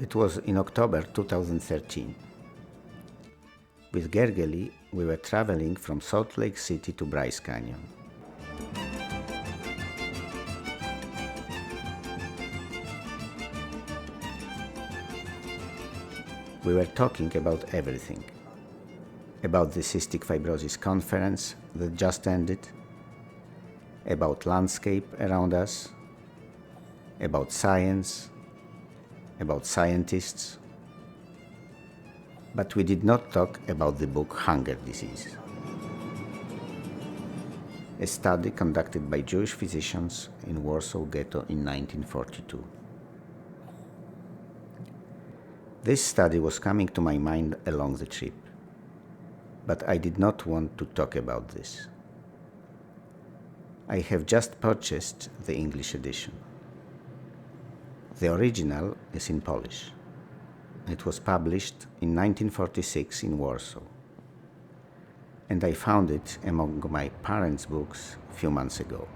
It was in October 2013. With Gergely, we were traveling from Salt Lake City to Bryce Canyon. We were talking about everything. About the cystic fibrosis conference that just ended, about landscape around us, about science, about scientists. But we did not talk about the book Hunger Disease, a study conducted by Jewish physicians in Warsaw Ghetto in 1942. This study was coming to my mind along the trip, but I did not want to talk about this. I have just purchased the English edition. The original is in Polish. It was published in 1946 in Warsaw, and I found it among my parents' books a few months ago.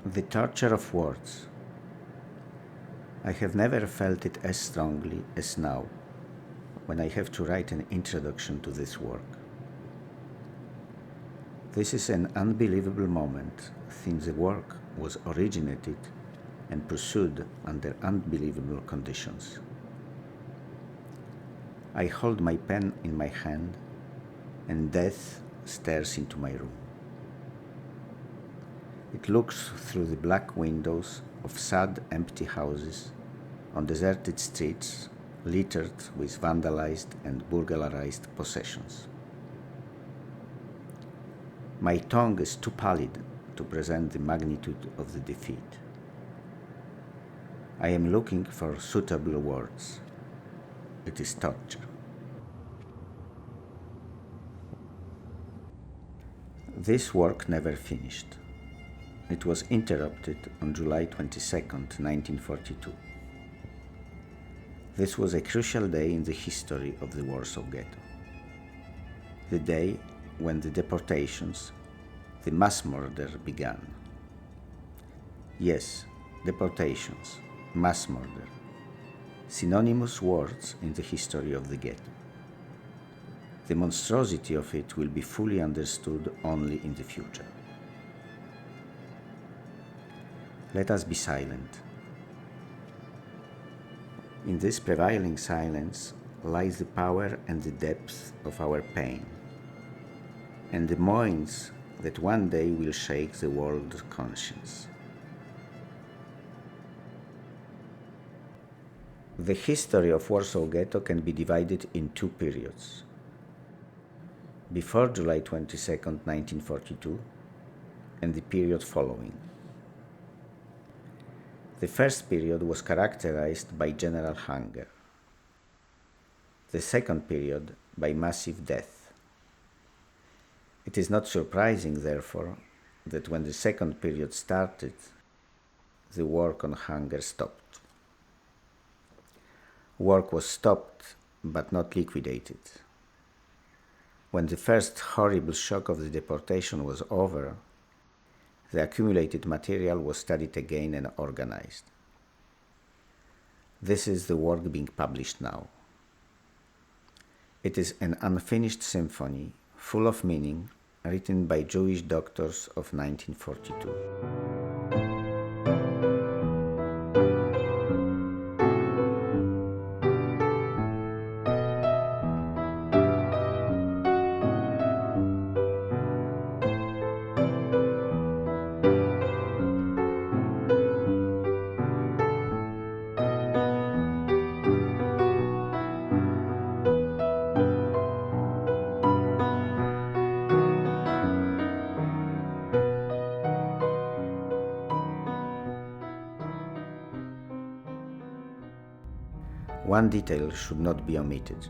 The torture of words. I have never felt it as strongly as now, when I have to write an introduction to this work. This is an unbelievable moment, since the work was originated and pursued under unbelievable conditions. I hold my pen in my hand, and death stares into my room. It looks through the black windows of sad, empty houses on deserted streets littered with vandalized and burglarized possessions. My tongue is too pallid to present the magnitude of the defeat. I am looking for suitable words. It is torture. This work never finished. It was interrupted on July 22, 1942. This was a crucial day in the history of the Warsaw Ghetto. The day when the deportations, the mass murder began. Yes, deportations, mass murder, synonymous words in the history of the ghetto. The monstrosity of it will be fully understood only in the future. Let us be silent. In this prevailing silence lies the power and the depth of our pain, and the moines that one day will shake the world's conscience. The history of Warsaw Ghetto can be divided in two periods. Before July 22, 1942, and the period following. The first period was characterized by general hunger. The second period by massive death. It is not surprising, therefore, that when the second period started, the work on hunger stopped. Work was stopped, but not liquidated. When the first horrible shock of the deportation was over, the accumulated material was studied again and organized. This is the work being published now. It is an unfinished symphony, full of meaning, written by Jewish doctors of 1942. One detail should not be omitted.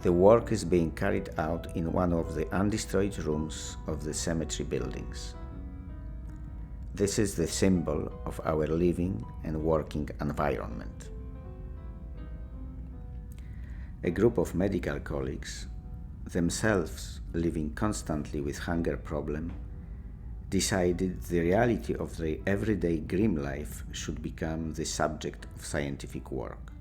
The work is being carried out in one of the undestroyed rooms of the cemetery buildings. This is the symbol of our living and working environment. A group of medical colleagues, themselves living constantly with hunger problem, decided the reality of their everyday grim life should become the subject of scientific work.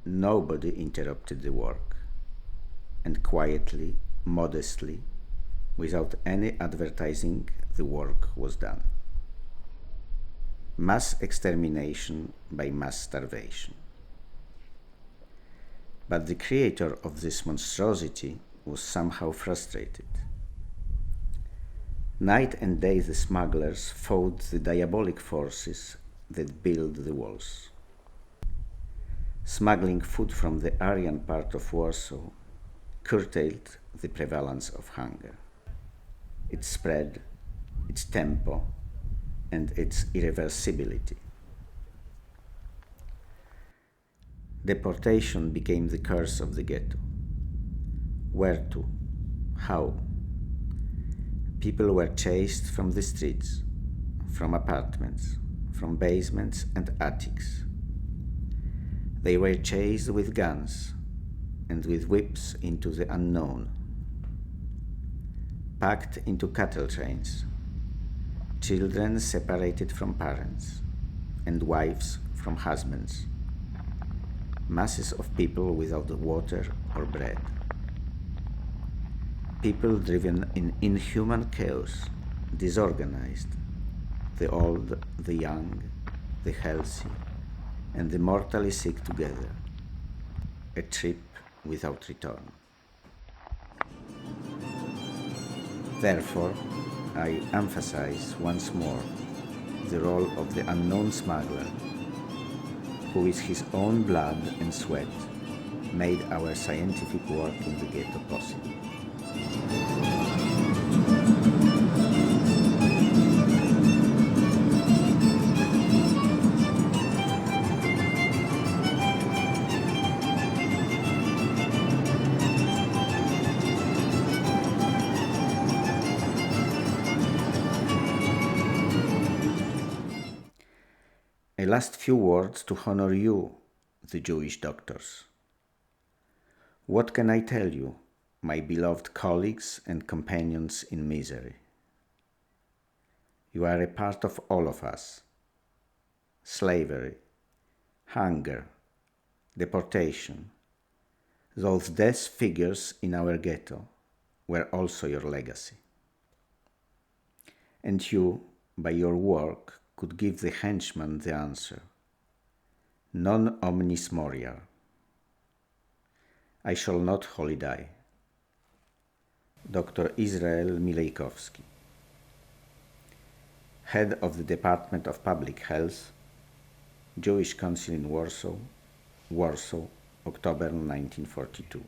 Nobody interrupted the work, and quietly, modestly, without any advertising, the work was done. Mass extermination by mass starvation. But the creator of this monstrosity was somehow frustrated. Night and day the smugglers fought the diabolic forces that built the walls. Smuggling food from the Aryan part of Warsaw curtailed the prevalence of hunger, its spread, its tempo, and its irreversibility. Deportation became the curse of the ghetto. Where to? How? People were chased from the streets, from apartments, from basements and attics. They were chased with guns and with whips into the unknown, packed into cattle trains, children separated from parents, and wives from husbands, masses of people without water or bread, people driven in inhuman chaos, disorganized, the old, the young, the healthy, and the mortally sick together, a trip without return. Therefore, I emphasize once more the role of the unknown smuggler, who with his own blood and sweat made our scientific work in the ghetto possible. A last few words to honor you, the Jewish doctors. What can I tell you, my beloved colleagues and companions in misery? You are a part of all of us. Slavery, hunger, deportation, those death figures in our ghetto were also your legacy. And you, by your work, could give the henchman the answer. Non omnis moriar. I shall not wholly die. Dr. Israel Milejkowski, Head of the Department of Public Health, Jewish Council in Warsaw, Warsaw, October 1942.